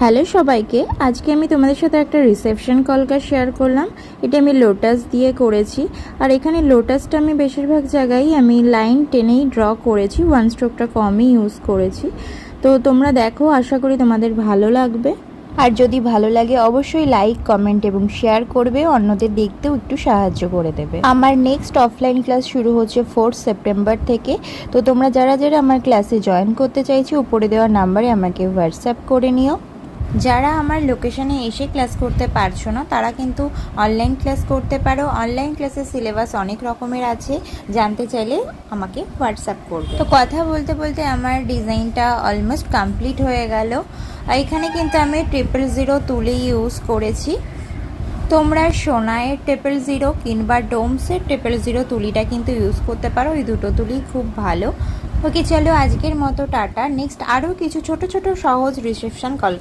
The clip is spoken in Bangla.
হ্যালো সবাইকে, আজকে আমি তোমাদের সাথে একটা রিসেপশন কলকা শেয়ার করলাম। এটা আমি লোটাস দিয়ে করেছি। আর এখানে লোটাসটা আমি বেশিরভাগ জায়গায় আমি লাইন টেনেই ড্র করেছি, ওয়ান স্ট্রোকটা কমই ইউজ করেছি। তো তোমরা দেখো, আশা করি তোমাদের ভালো লাগবে। আর যদি ভালো লাগে অবশ্যই লাইক, কমেন্ট এবং শেয়ার করবে, অন্যদের দেখতেও একটু সাহায্য করে দেবে। আমার নেক্সট অফলাইন ক্লাস শুরু হচ্ছে 4 সেপ্টেম্বর থেকে। তো তোমরা যারা যারা আমার ক্লাসে জয়েন করতে চাইছো, উপরে দেওয়া নাম্বারে আমাকে হোয়াটসঅ্যাপ করে নিও। যারা আমার লোকেশনে এসে ক্লাস করতে পারছো না, তারা কিন্তু অনলাইন ক্লাস করতে পারো। অনলাইন ক্লাসের সিলেবাস অনেক রকমের আছে, জানতে চাইলে আমাকে হোয়াটসঅ্যাপ করবে। তো কথা বলতে বলতে আমার ডিজাইনটা অলমোস্ট কমপ্লিট হয়ে গেল। এখানে কিন্তু আমি 000 তুলি ইউজ করেছি। তোমরা সোনায়ের 000 কিংবা ডোমসের 000 তুলিটা কিন্তু ইউজ করতে পারো। এই দুটো তুলি খুব ভালো। ওকে, চলো আজকের মতো টাটা। নেক্সট আরও কিছু ছোট ছোট সহজ রিসেপশন কলকা